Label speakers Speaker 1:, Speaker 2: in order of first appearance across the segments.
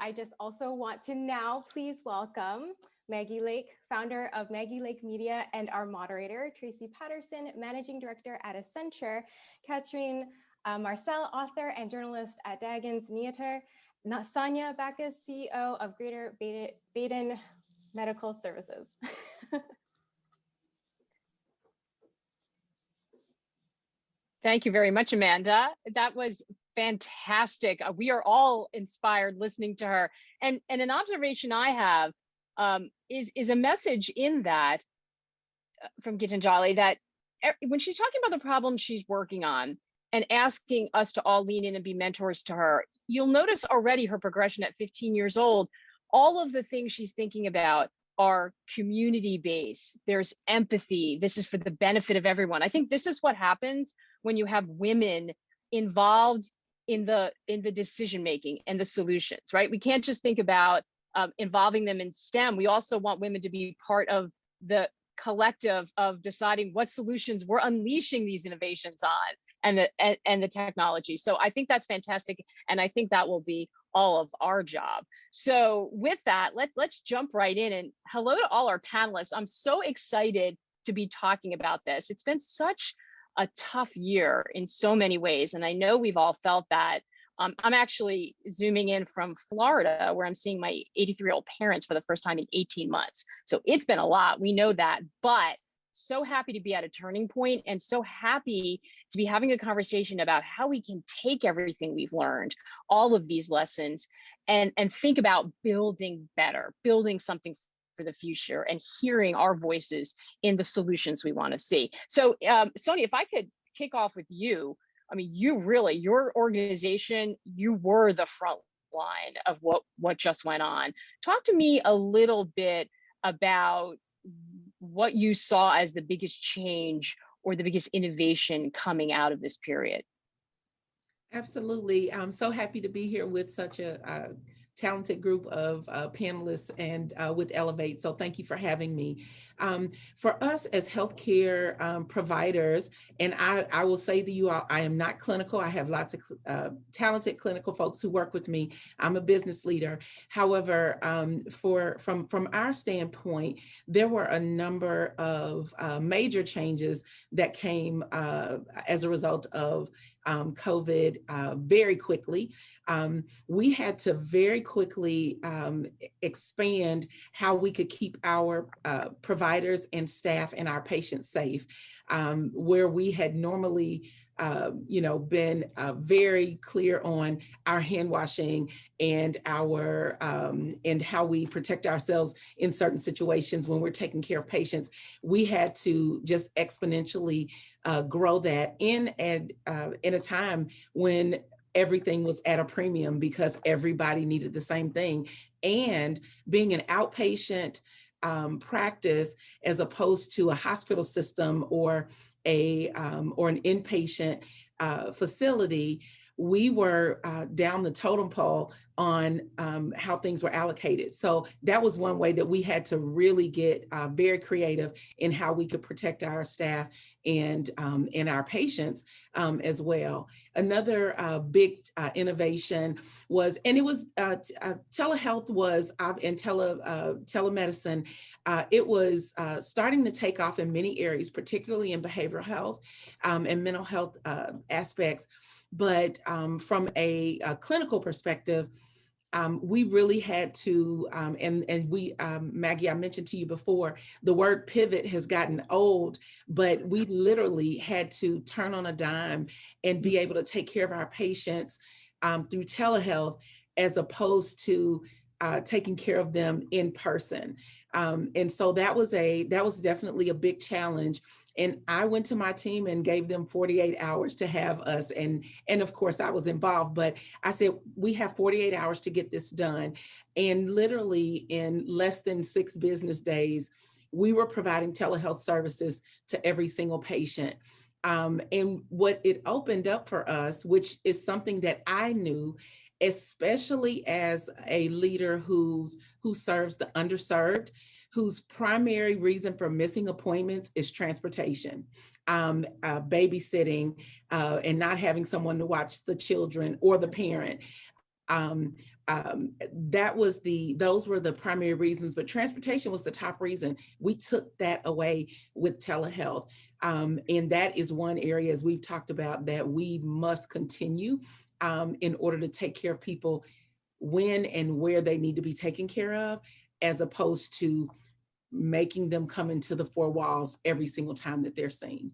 Speaker 1: I just also want to now please welcome Maggie Lake, founder of Maggie Lake Media, and our moderator, Tracey Patterson, managing director at Accenture, Katrine Marc, author and journalist at Diageo, Sonja Bachus, CEO of Greater Baden Medical Services.
Speaker 2: Thank you very much, Amanda. That was fantastic. We are all inspired listening to her. And an observation I have is a message in that from Gitanjali that when she's talking about the problem she's working on and asking us to all lean in and be mentors to her, you'll notice already her progression at 15 years old. All of the things she's thinking about are community-based. There's empathy. This is for the benefit of everyone. I think this is what happens when you have women involved in the decision-making and the solutions, right? We can't just think about involving them in STEM. We also want women to be part of the collective of deciding what solutions we're unleashing these innovations on and the technology. So I think that's fantastic. And I think that will be all of our job. So with that, let's jump right in, and hello to all our panelists. I'm so excited to be talking about this. It's been such a tough year in so many ways, and I know we've all felt that. I'm actually zooming in from Florida, where I'm seeing my 83-year-old parents for the first time in 18 months. So it's been a lot, we know that, but so happy to be at a turning point and so happy to be having a conversation about how we can take everything we've learned, all of these lessons, and think about building better, building something for the future, and hearing our voices in the solutions we want to see. So Sonja, if I could kick off with you. I mean, your organization, you were the front line of what just went on. Talk to me a little bit about what you saw as the biggest change or the biggest innovation coming out of this period.
Speaker 3: Absolutely. I'm so happy to be here with such a talented group of panelists and with Ellevate. So thank you for having me. For us as healthcare providers, and I will say to you all, I am not clinical. I have lots of talented clinical folks who work with me. I'm a business leader. However, from our standpoint, there were a number of major changes that came as a result of COVID very quickly. We had to very quickly expand how we could keep our providers and staff and our patients safe, where we had normally been very clear on our hand washing and our and how we protect ourselves in certain situations when we're taking care of patients. We had to just exponentially grow that in a time when everything was at a premium because everybody needed the same thing. And being an outpatient practice as opposed to a hospital system or an inpatient facility, we were down the totem pole on how things were allocated. So that was one way that we had to really get very creative in how we could protect our staff and our patients as well. Another big innovation was, and it was telehealth was and telemedicine. It was starting to take off in many areas, particularly in behavioral health and mental health aspects. But from a clinical perspective, we really had to, and we, Maggie, I mentioned to you before, the word pivot has gotten old, but we literally had to turn on a dime and be able to take care of our patients through telehealth as opposed to taking care of them in person. And so that was definitely a big challenge. And I went to my team and gave them 48 hours to have us. And of course I was involved, but I said, we have 48 hours to get this done. And literally in less than 6 business days, we were providing telehealth services to every single patient. And what it opened up for us, which is something that I knew, especially as a leader who serves the underserved, whose primary reason for missing appointments is transportation, babysitting, and not having someone to watch the children or the parent. those were the primary reasons, but transportation was the top reason. We took that away with telehealth. And that is one area, as we've talked about, that we must continue in order to take care of people when and where they need to be taken care of, as opposed to making them come into the four walls every single time that they're seen.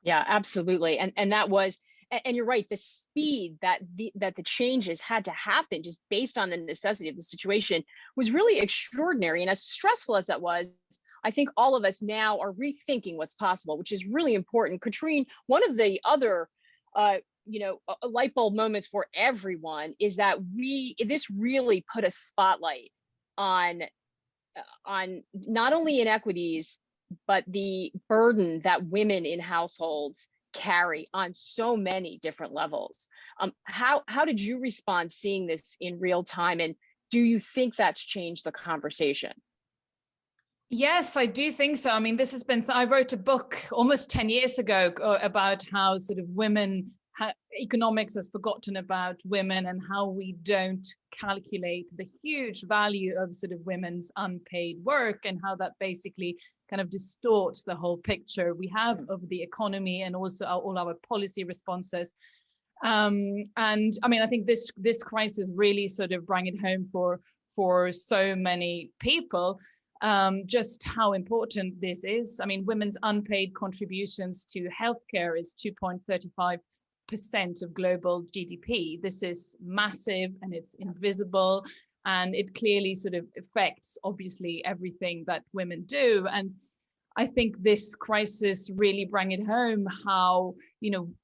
Speaker 2: Yeah, absolutely. And that was, and you're right, the speed that the changes had to happen just based on the necessity of the situation was really extraordinary. And as stressful as that was, I think all of us now are rethinking what's possible, which is really important. Katrine, one of the other light bulb moments for everyone is that this really put a spotlight on not only inequities, but the burden that women in households carry on so many different levels. How did you respond seeing this in real time? And do you think that's changed the conversation?
Speaker 4: Yes, I do think so. I mean, this has been, I wrote a book almost 10 years ago about how sort of economics has forgotten about women and how we don't calculate the huge value of sort of women's unpaid work, and how that basically kind of distorts the whole picture we have of the economy and also all our policy responses. And I mean, I think this crisis really sort of brought it home for so many people, just how important this is. I mean, women's unpaid contributions to healthcare is 2.35% of global GDP. This is massive, and it's invisible, and it clearly sort of affects, obviously, everything that women do. And I think this crisis really brought it home how,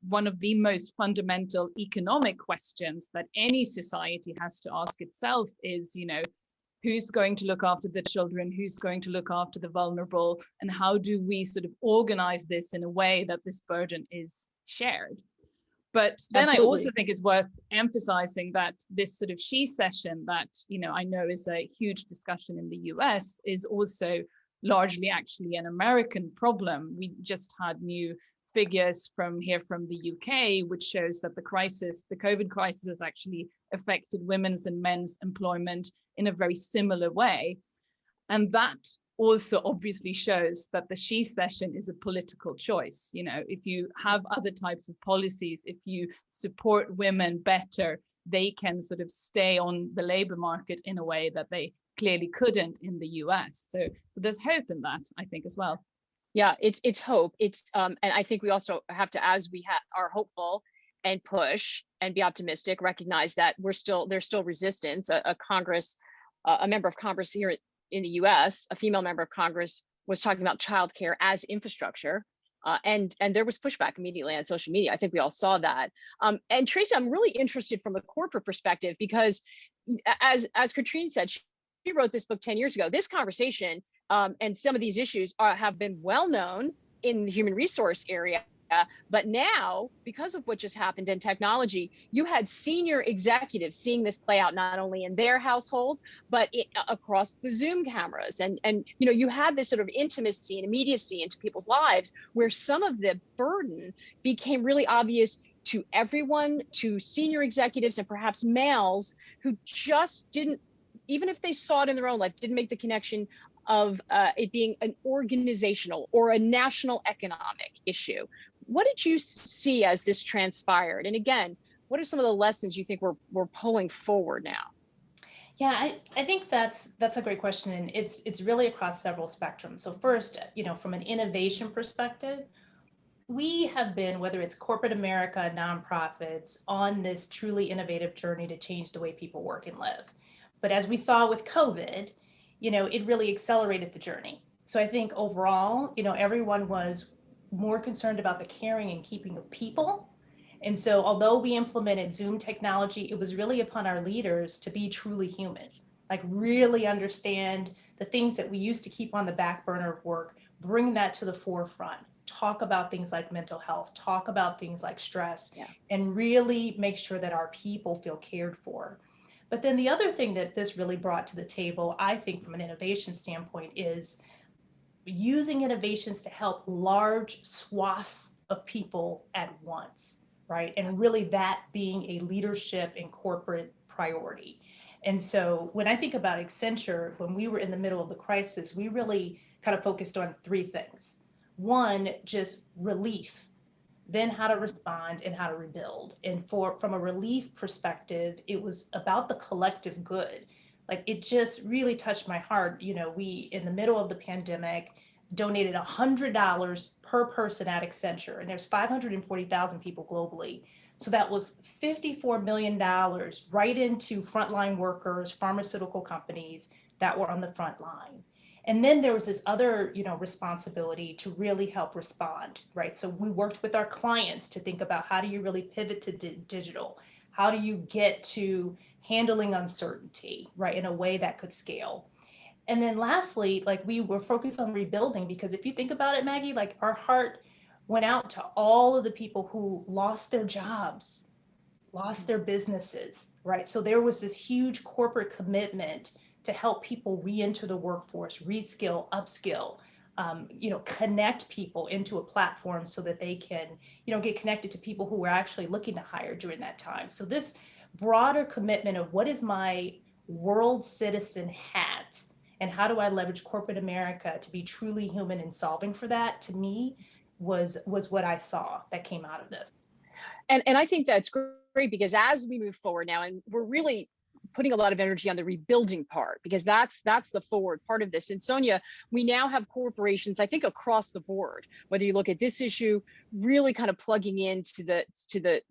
Speaker 4: one of the most fundamental economic questions that any society has to ask itself is, who's going to look after the children, who's going to look after the vulnerable, and how do we sort of organize this in a way that this burden is shared? But then Absolutely. I also think it's worth emphasizing that this sort of she session that, I know is a huge discussion in the US is also largely actually an American problem. We just had new figures from the UK, which shows that the COVID crisis has actually affected women's and men's employment in a very similar way. And that also obviously shows that the she session is a political choice. If you have other types of policies, if you support women better, they can sort of stay on the labor market in a way that they clearly couldn't in the US. So there's hope in that, I think, as well.
Speaker 2: Yeah, it's hope. And I think we also have to, as we are hopeful and push and be optimistic, recognize that there's still resistance. A member of Congress here in the US, a female member of Congress, was talking about childcare as infrastructure. And there was pushback immediately on social media. I think we all saw that. And Tracey, I'm really interested from a corporate perspective, because as Katrine said, she wrote this book 10 years ago. This conversation and some of these issues have been well known in the human resource area. But now, because of what just happened in technology, you had senior executives seeing this play out not only in their household, but across the Zoom cameras. And you had this sort of intimacy and immediacy into people's lives where some of the burden became really obvious to everyone, to senior executives and perhaps males who just didn't, even if they saw it in their own life, didn't make the connection of it being an organizational or a national economic issue. What did you see as this transpired? And again, what are some of the lessons you think we're pulling forward now?
Speaker 5: Yeah, I think that's a great question, and it's really across several spectrums. So first, from an innovation perspective, we have been, whether it's corporate America, nonprofits, on this truly innovative journey to change the way people work and live. But as we saw with COVID, it really accelerated the journey. So I think overall, everyone was more concerned about the caring and keeping of people. And so although we implemented Zoom technology, it was really upon our leaders to be truly human, like really understand the things that we used to keep on the back burner of work, bring that to the forefront, talk about things like mental health, talk about things like stress, and really make sure that our people feel cared for. But then the other thing that this really brought to the table, I think from an innovation standpoint, is using innovations to help large swaths of people at once, right? And really that being a leadership and corporate priority. And so when I think about Accenture, when we were in the middle of the crisis, we really kind of focused on three things. One, just relief, then how to respond and how to rebuild. And from a relief perspective, it was about the collective good. Like it just really touched my heart. You know, we, in the middle of the pandemic, donated $100 per person at Accenture, and there's 540,000 people globally. So that was $54 million right into frontline workers, pharmaceutical companies that were on the front line. And then there was this other, responsibility to really help respond, right? So we worked with our clients to think about how do you really pivot to digital? How do you get to handling uncertainty, right, in a way that could scale? And then lastly, like we were focused on rebuilding, because if you think about it, Maggie, like our heart went out to all of the people who lost their jobs, lost their businesses, right? So there was this huge corporate commitment to help people re-enter the workforce, reskill, upskill, connect people into a platform so that they can, get connected to people who were actually looking to hire during that time. So this broader commitment of what is my world citizen hat and how do I leverage corporate America to be truly human and solving for that, to me, was what I saw that came out of this.
Speaker 2: And I think that's great, because as we move forward now, and we're really putting a lot of energy on the rebuilding part, because that's the forward part of this. And Sonja, we now have corporations, I think across the board, whether you look at this issue, really kind of plugging into the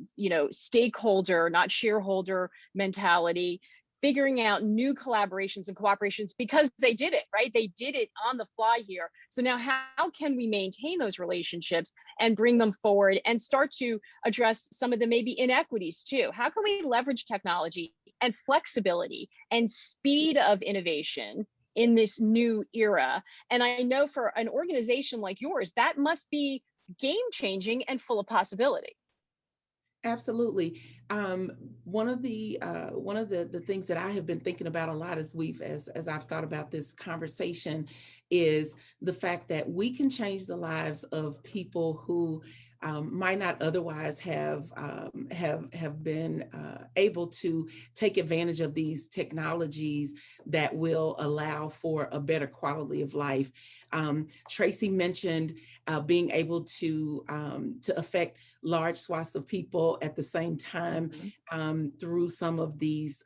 Speaker 2: stakeholder, not shareholder mentality, figuring out new collaborations and cooperations, because they did it, right? They did it on the fly here. So now how can we maintain those relationships and bring them forward and start to address some of the maybe inequities too? How can we leverage technology and flexibility and speed of innovation in this new era? And I know for an organization like yours, that must be game changing and full of possibility.
Speaker 3: Absolutely. One of the things that I have been thinking about a lot as I've thought about this conversation is the fact that we can change the lives of people who might not otherwise have been able to take advantage of these technologies that will allow for a better quality of life. Tracey mentioned being able to affect large swaths of people at the same time through some of these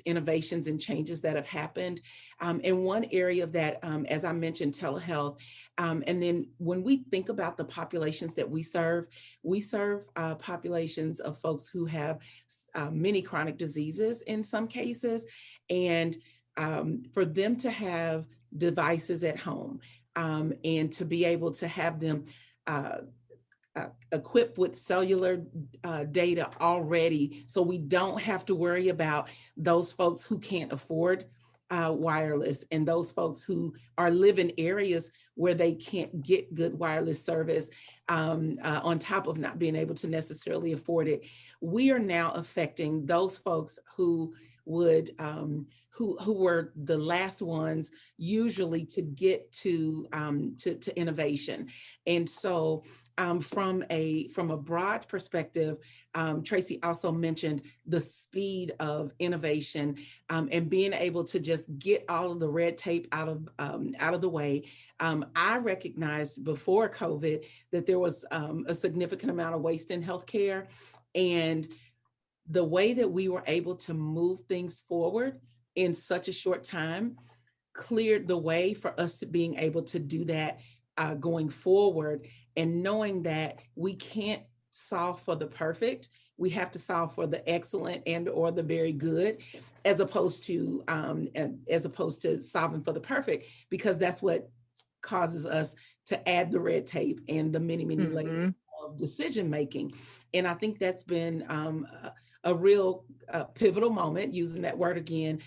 Speaker 3: innovations and changes that have happened. And one area of that, as I mentioned, telehealth. And then when we think about the populations that we serve populations of folks who have many chronic diseases in some cases. And for them to have devices at home and to be able to have them equipped with cellular data already, so we don't have to worry about those folks who can't afford wireless and those folks who live in areas where they can't get good wireless service on top of not being able to necessarily afford it. We are now affecting those folks who would who were the last ones usually to get to innovation. And so from a broad perspective, Tracey also mentioned the speed of innovation and being able to just get all of the red tape out of the way. I recognized before COVID that there was a significant amount of waste in healthcare, and the way that we were able to move things forward in such a short time cleared the way for us to being able to do that going forward, and knowing that we can't solve for the perfect, we have to solve for the excellent and or the very good, as opposed to solving for the perfect, because that's what causes us to add the red tape and the many layers of decision making. And I think that's been a real pivotal moment, using that word again,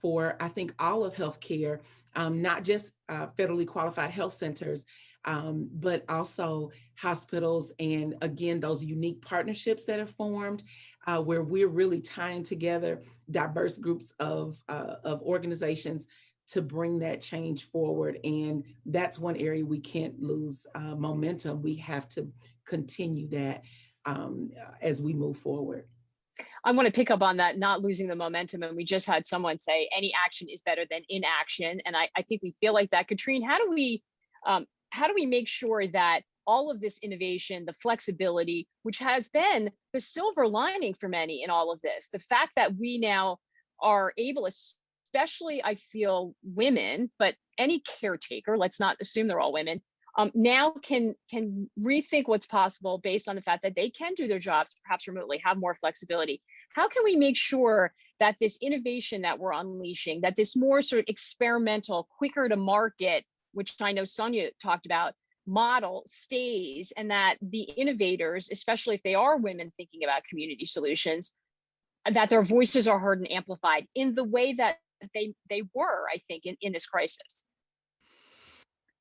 Speaker 3: for I think all of healthcare, not just federally qualified health centers, but also hospitals, and again, those unique partnerships that have formed where we're really tying together diverse groups of organizations to bring that change forward. And that's one area we can't lose momentum. We have to continue that as we move forward.
Speaker 2: I want to pick up on that, not losing the momentum. And we just had someone say any action is better than inaction. And I think we feel like that. Katrine, how do we make sure that all of this innovation, the flexibility, which has been the silver lining for many in all of this, the fact that we now are able, especially I feel women, but any caretaker, let's not assume they're all women, now can rethink what's possible based on the fact that they can do their jobs, perhaps remotely, have more flexibility. How can we make sure that this innovation that we're unleashing, that this more sort of experimental, quicker to market, which I know Sonja talked about, model stays, and that the innovators, especially if they are women thinking about community solutions, that their voices are heard and amplified in the way that they were, I think, in this crisis?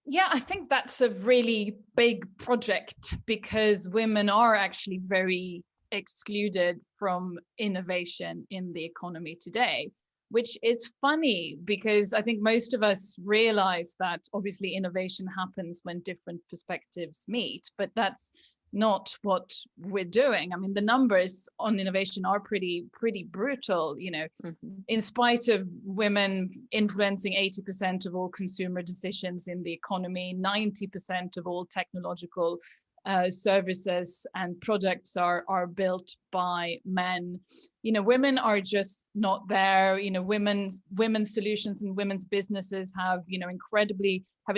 Speaker 4: Yeah, I think that's a really big project because women are actually very excluded from innovation in the economy today, which is funny because I think most of us realize that obviously innovation happens when different perspectives meet, but that's not what we're doing. I mean, the numbers on innovation are pretty brutal, in spite of women influencing 80% of all consumer decisions in the economy, 90% of all technological services and products are built by men. Women are just not there. Women's solutions and women's businesses have it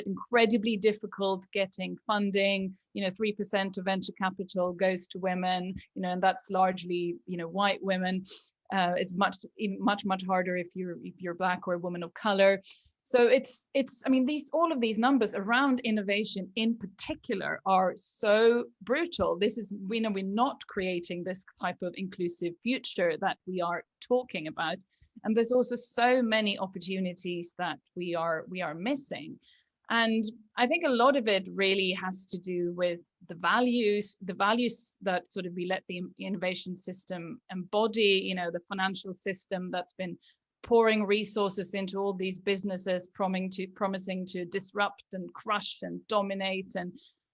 Speaker 4: incredibly difficult getting funding. 3% of venture capital goes to women, and that's largely white women. It's much harder if you're Black or a woman of color. So all of these numbers around innovation in particular are so brutal. We're not creating this type of inclusive future that we are talking about. And there's also so many opportunities that we are missing. And I think a lot of it really has to do with the values that sort of we let the innovation system embody, the financial system that's been pouring resources into all these businesses, promising to disrupt and crush and dominate. And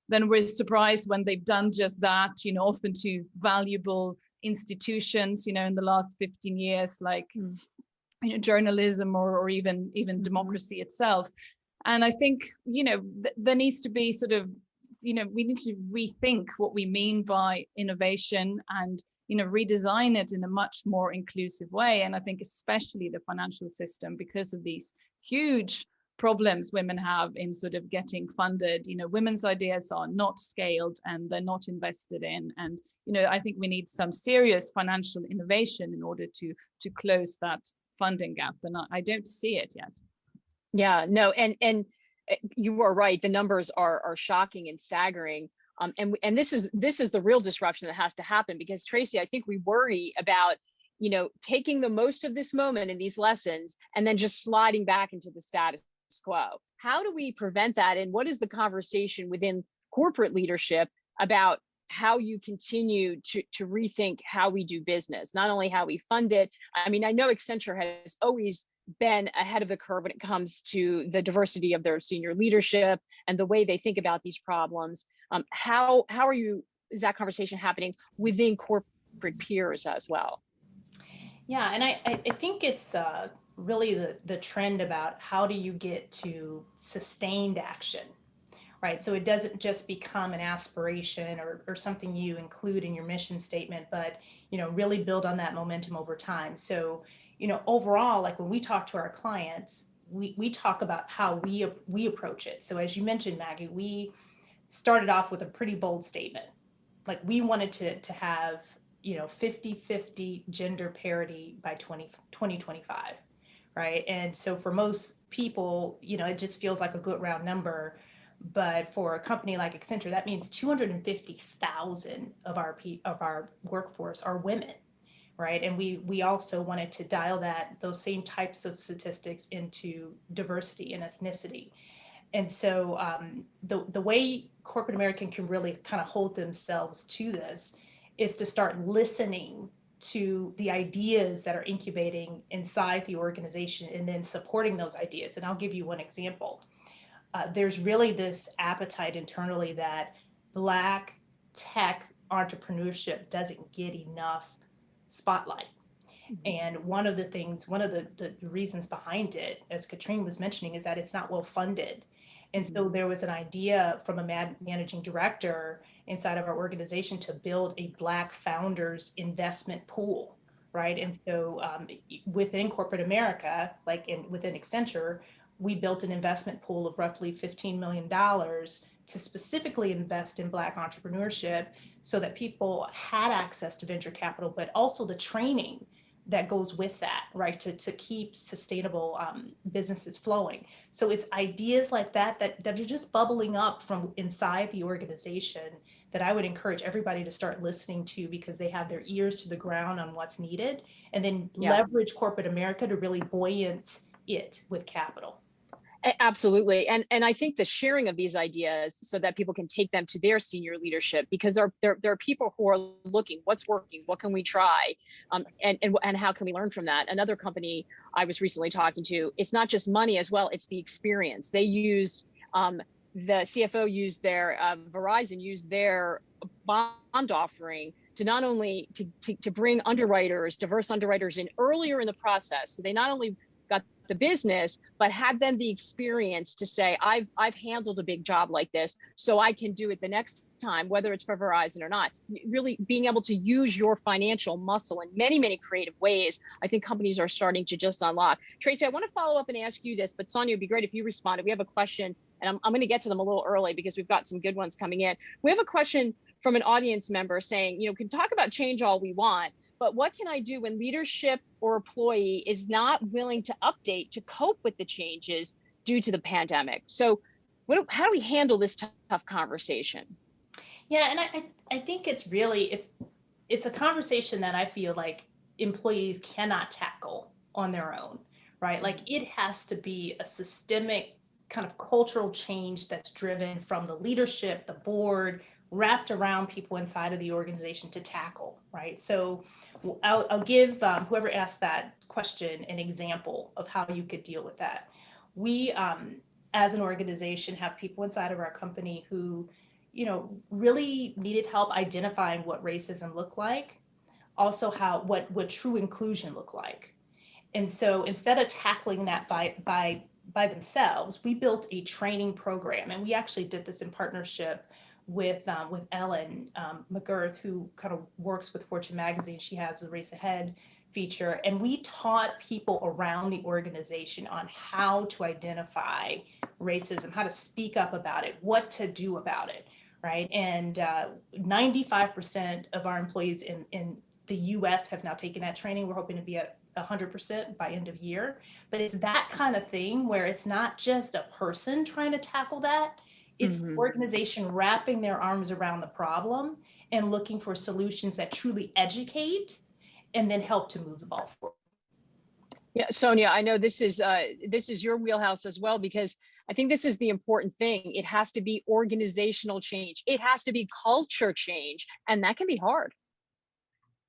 Speaker 4: then we're surprised when they've done just that, often to valuable institutions, in the last 15 years, like journalism or even democracy itself. And I think, there needs to be sort of, we need to rethink what we mean by innovation and redesign it in a much more inclusive way. And I think especially the financial system, because of these huge problems women have in sort of getting funded, women's ideas are not scaled and they're not invested in. And, I think we need some serious financial innovation in order to close that funding gap. And I don't see it yet.
Speaker 2: Yeah, no, and you are right. The numbers are shocking and staggering. And this is the real disruption that has to happen, because Tracey, I think we worry about, taking the most of this moment and these lessons and then just sliding back into the status quo. How do we prevent that? And what is the conversation within corporate leadership about how you continue to rethink how we do business, not only how we fund it? I mean, I know Accenture has always been ahead of the curve when it comes to the diversity of their senior leadership and the way they think about these problems. How is that conversation happening within corporate peers as well?
Speaker 5: Yeah, and I think it's really the trend about how do you get to sustained action, right? So it doesn't just become an aspiration or something you include in your mission statement, but really build on that momentum over time. So overall, like when we talk to our clients, we talk about how we approach it. So as you mentioned, Maggie, we started off with a pretty bold statement. Like we wanted to have 50-50 gender parity by 2025, right? And so for most people, it just feels like a good round number. But for a company like Accenture, that means 250,000 of our workforce are women. Right. And we also wanted to dial those same types of statistics into diversity and ethnicity. And so the way corporate America can really kind of hold themselves to this is to start listening to the ideas that are incubating inside the organization and then supporting those ideas. And I'll give you one example. There's really this appetite internally that Black tech entrepreneurship doesn't get enough spotlight. And one of the reasons behind it, as Katrine was mentioning, is that it's not well funded. And so there was an idea from a managing director inside of our organization to build a Black founders investment pool, right? And so within corporate America, within Accenture, we built an investment pool of roughly $15 million to specifically invest in Black entrepreneurship so that people had access to venture capital, but also the training that goes with that, right? To keep sustainable businesses flowing. So it's ideas like that are just bubbling up from inside the organization that I would encourage everybody to start listening to, because they have their ears to the ground on what's needed, and then leverage corporate America to really buoyant it with capital.
Speaker 2: Absolutely. And I think the sharing of these ideas so that people can take them to their senior leadership, because there are people who are looking, what's working, what can we try, and how can we learn from that? Another company I was recently talking to, it's not just money as well, it's the experience. They used, the CFO used their, Verizon used their bond offering to not only to bring underwriters, diverse underwriters in earlier in the process. So they not only got the business, but had them the experience to say, I've handled a big job like this, so I can do it the next time, whether it's for Verizon or not. Really being able to use your financial muscle in many, many creative ways, I think companies are starting to just unlock. Tracey, I want to follow up and ask you this, but Sonja, it'd be great if you responded. We have a question, and I'm going to get to them a little early because we've got some good ones coming in. We have a question from an audience member saying, can talk about change all we want, but what can I do when leadership or employee is not willing to update to cope with the changes due to the pandemic? So how do we handle this tough conversation?
Speaker 5: Yeah, and I think it's really, it's a conversation that I feel like employees cannot tackle on their own, right? Like it has to be a systemic kind of cultural change that's driven from the leadership, the board, wrapped around people inside of the organization to tackle, right? So I'll give whoever asked that question an example of how you could deal with that. We, as an organization, have people inside of our company who, really needed help identifying what racism looked like, also what true inclusion looked like. And so instead of tackling that by themselves, we built a training program, and we actually did this in partnership with Ellen McGirth, who kind of works with Fortune magazine. She has the Race Ahead feature, and we taught people around the organization on how to identify racism, how to speak up about it, what to do about it, right? And 95% of our employees in the US have now taken that training. We're hoping to be at 100% by end of year. But it's that kind of thing where it's not just a person trying to tackle that, it's the organization wrapping their arms around the problem and looking for solutions that truly educate and then help to move the ball forward.
Speaker 2: Yeah, Sonja, I know this is your wheelhouse as well, because I think this is the important thing. It has to be organizational change. It has to be culture change, and that can be hard.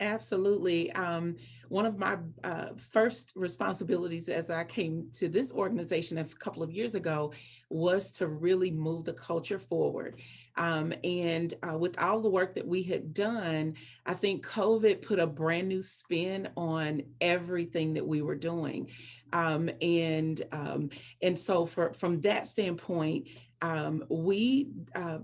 Speaker 3: Absolutely. One of my first responsibilities as I came to this organization a couple of years ago was to really move the culture forward. And with all the work that we had done, I think COVID put a brand new spin on everything that we were doing. And so from that standpoint, we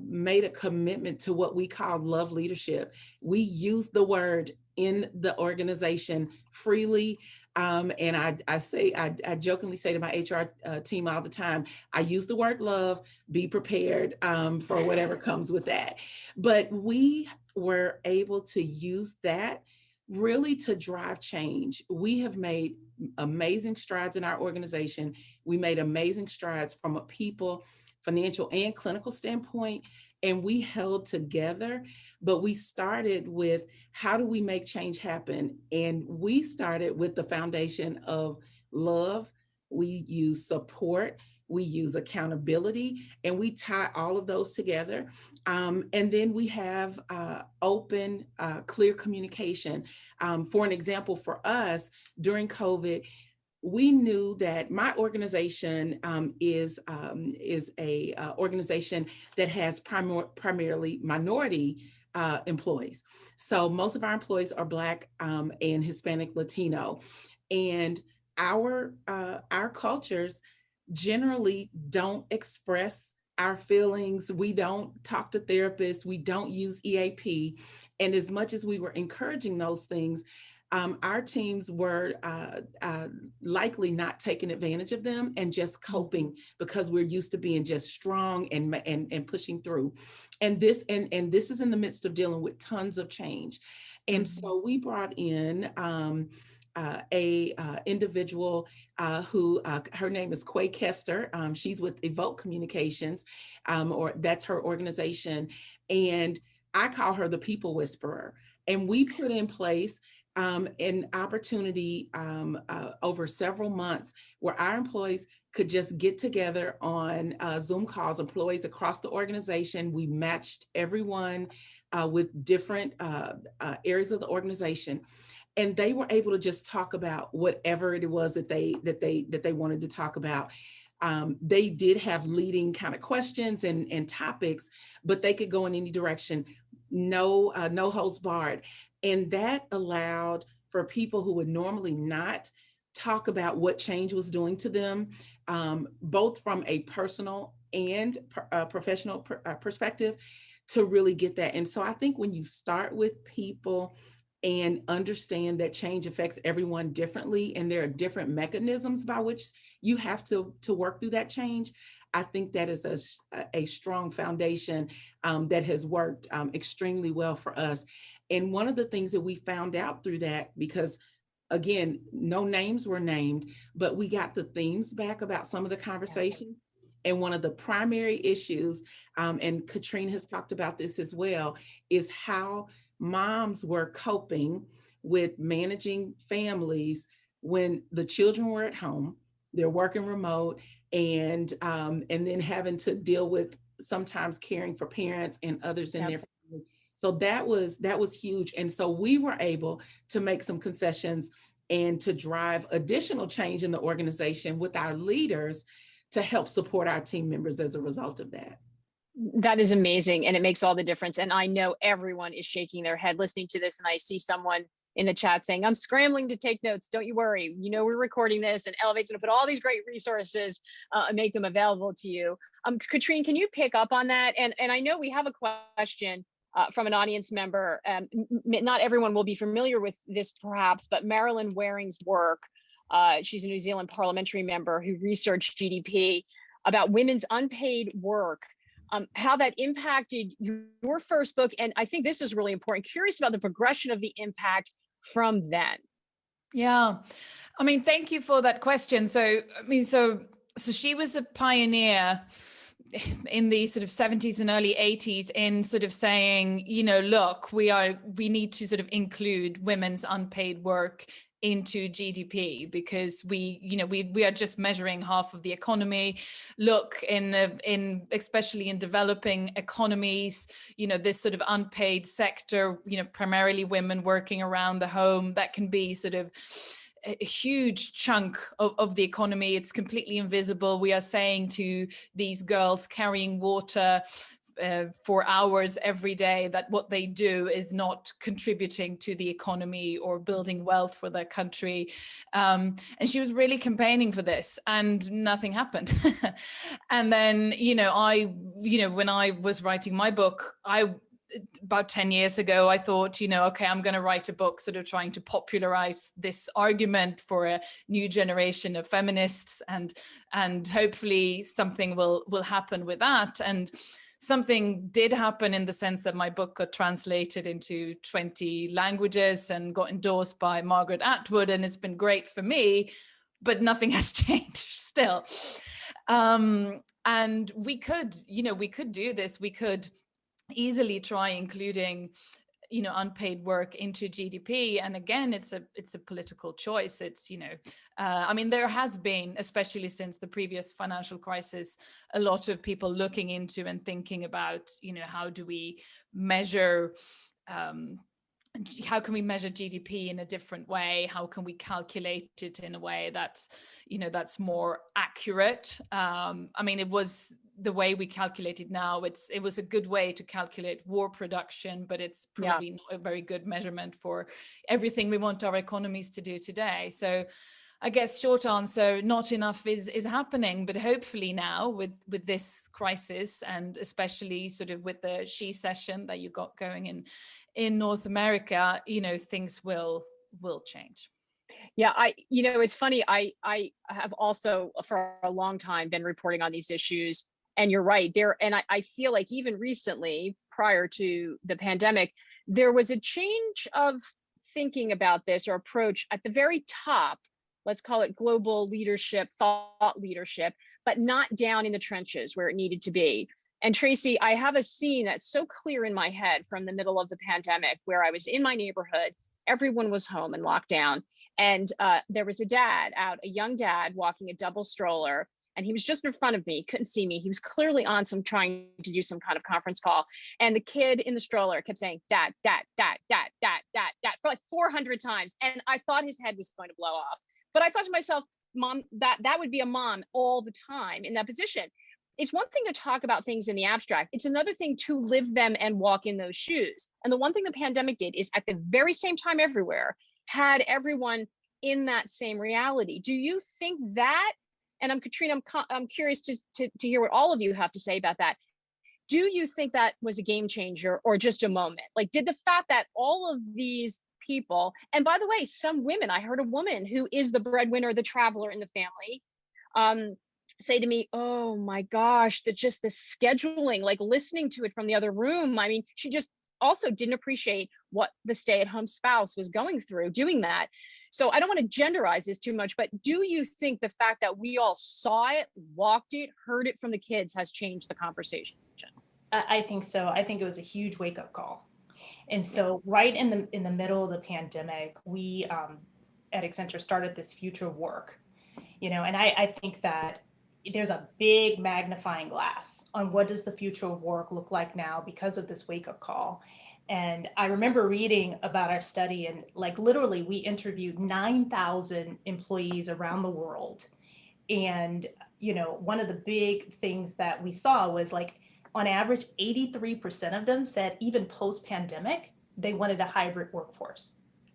Speaker 3: made a commitment to what we call love leadership. We use the word in the organization freely. And I jokingly say to my HR team all the time, I use the word love, be prepared for whatever comes with that. But we were able to use that really to drive change. We have made amazing strides in our organization. We made amazing strides from a people, financial, and clinical standpoint, and we held together. But we started with, how do we make change happen? And we started with the foundation of love. We use support, we use accountability, and we tie all of those together. And then we have open, clear communication. For an example, for us during COVID, we knew that my organization is a organization that has primarily minority employees. So most of our employees are Black and Hispanic Latino. And our cultures generally don't express our feelings. We don't talk to therapists. We don't use EAP. And as much as we were encouraging those things, our teams were likely not taking advantage of them and just coping because we're used to being just strong and pushing through. And this is in the midst of dealing with tons of change. And so we brought in a individual who her name is Quay Kester. She's with Evoke Communications, or that's her organization. And I call her the people whisperer. And we put in place an opportunity over several months where our employees could just get together on Zoom calls, employees across the organization. We matched everyone with different areas of the organization. And they were able to just talk about whatever it was that they wanted to talk about. They did have leading kind of questions and topics, but they could go in any direction. No holds barred. And that allowed for people who would normally not talk about what change was doing to them, both from a personal and professional perspective, to really get that. And so I think when you start with people and understand that change affects everyone differently, and there are different mechanisms by which you have to work through that change, I think that is a strong foundation that has worked extremely well for us. And one of the things that we found out through that, because again, no names were named, but we got the themes back about some of the conversations. And one of the primary issues, and Katrine has talked about this as well, is how moms were coping with managing families when the children were at home, they're working remote, and then having to deal with sometimes caring for parents and others in their family. So that was huge. And so we were able to make some concessions and to drive additional change in the organization with our leaders to help support our team members as a result of that.
Speaker 2: That is amazing. And it makes all the difference. And I know everyone is shaking their head listening to this. And I see someone in the chat saying, I'm scrambling to take notes. Don't you worry. You know, we're recording this, and Ellevate's going to put all these great resources and make them available to you. Katrine, can you pick up on that? And I know we have a question from an audience member. Not everyone will be familiar with this perhaps, but Marilyn Waring's work. She's a New Zealand parliamentary member who researched GDP about women's unpaid work. How that impacted your first book. And I think this is really important. Curious about the progression of the impact from then.
Speaker 4: Yeah. I mean, thank you for that question. So she was a pioneer in the sort of 70s and early 80s in sort of saying, you know, look, we need to sort of include women's unpaid work into GDP, because we are just measuring half of the economy. Look, especially in developing economies, you know, this sort of unpaid sector, you know, primarily women working around the home, that can be sort of a huge chunk of the economy. It's completely invisible. We are saying to these girls carrying water for hours every day that what they do is not contributing to the economy or building wealth for their country. And she was really campaigning for this, and nothing happened. And then, when I was writing my book, about 10 years ago, I thought, okay, I'm going to write a book sort of trying to popularize this argument for a new generation of feminists, and hopefully something will happen with that. And something did happen in the sense that my book got translated into 20 languages and got endorsed by Margaret Atwood, and it's been great for me, but nothing has changed still. And we could do this. We could easily try including unpaid work into GDP. And again, it's a political choice. It's, there has been, especially since the previous financial crisis, a lot of people looking into and thinking about, how do we measure how can we measure GDP in a different way? How can we calculate it in a way that's, that's more accurate? I mean, it was the way we calculate it now. It was a good way to calculate war production, but it's probably not a very good measurement for everything we want our economies to do today. So I guess short answer, not enough is happening, but hopefully now with this crisis, and especially sort of with the She session that you got going in North America, things will change.
Speaker 2: Yeah, it's funny. I have also for a long time been reporting on these issues, and you're right there. And I feel like even recently, prior to the pandemic, there was a change of thinking about this or approach at the very top. Let's call it global leadership, thought leadership, but not down in the trenches where it needed to be. And Tracey, I have a scene that's so clear in my head from the middle of the pandemic where I was in my neighborhood, everyone was home and locked down. And there was a young dad walking a double stroller, and he was just in front of me, couldn't see me. He was clearly trying to do some kind of conference call. And the kid in the stroller kept saying, dad, dad, dad, dad, dad, dad, dad, for like 400 times. And I thought his head was going to blow off. But I thought to myself, mom, that would be a mom all the time in that position. It's one thing to talk about things in the abstract. It's another thing to live them and walk in those shoes. And the one thing the pandemic did is at the very same time everywhere, had everyone in that same reality. Do you think that, and Katrine, I'm curious to hear what all of you have to say about that. Do you think that was a game changer or just a moment? Like, did the fact that all of these people, and by the way, some women, I heard a woman who is the breadwinner, the traveler in the family, say to me, oh my gosh, the scheduling, like listening to it from the other room. I mean, she just also didn't appreciate what the stay-at-home spouse was going through doing that. So I don't want to genderize this too much, but do you think the fact that we all saw it, walked it, heard it from the kids has changed the conversation?
Speaker 5: I think so. I think it was a huge wake-up call. And so right in the middle of the pandemic, we at Accenture started this future of work, and I think that there's a big magnifying glass on what does the future of work look like now because of this wake-up call. And I remember reading about our study, and like literally we interviewed 9,000 employees around the world. And, one of the big things that we saw was like, on average, 83% of them said even post-pandemic, they wanted a hybrid workforce,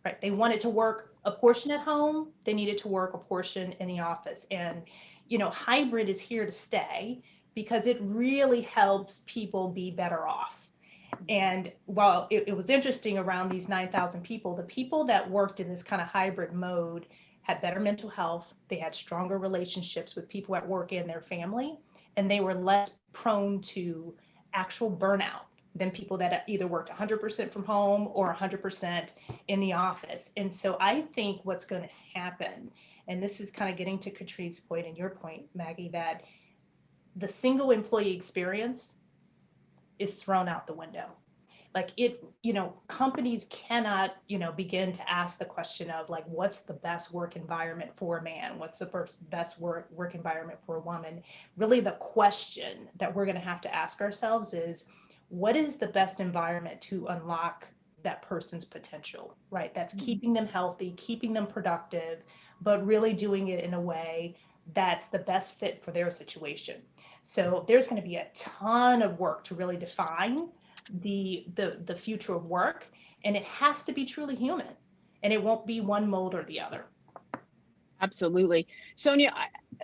Speaker 5: right? They wanted to work a portion at home. They needed to work a portion in the office. And, hybrid is here to stay because it really helps people be better off. And while it was interesting around these 9,000 people, the people that worked in this kind of hybrid mode had better mental health. They had stronger relationships with people at work and their family, and they were less prone to actual burnout than people that either worked 100% from home or 100% in the office. And so I think what's going to happen, and this is kind of getting to Katrine's point and your point, Maggie, that the single employee experience is thrown out the window. Like companies cannot, begin to ask the question of like, what's the best work environment for a man? What's the best work environment for a woman? Really, the question that we're going to have to ask ourselves is, what is the best environment to unlock that person's potential, right? That's keeping them healthy, keeping them productive, but really doing it in a way that's the best fit for their situation. So there's going to be a ton of work to really define the future of work, and it has to be truly human, and it won't be one mode or the other.
Speaker 2: Absolutely. Sonja,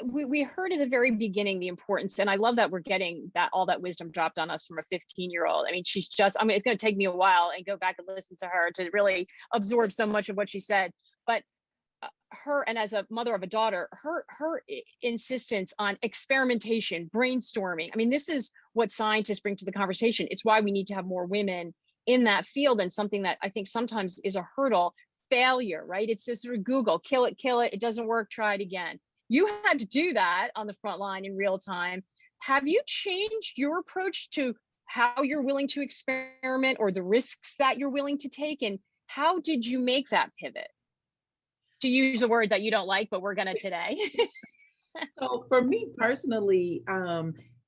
Speaker 2: we heard at the very beginning the importance, and I love that we're getting all that wisdom dropped on us from a 15-year-old. I mean, it's going to take me a while and go back and listen to her to really absorb so much of what she said. But her, and as a mother of a daughter, her insistence on experimentation, brainstorming. I mean, this is what scientists bring to the conversation. It's why we need to have more women in that field, and something that I think sometimes is a hurdle. Failure, right? It's just sort of Google, kill it, it doesn't work, try it again. You had to do that on the front line in real time. Have you changed your approach to how you're willing to experiment or the risks that you're willing to take? And how did you make that pivot? To use a word that you don't like, but we're gonna today.
Speaker 3: So for me personally,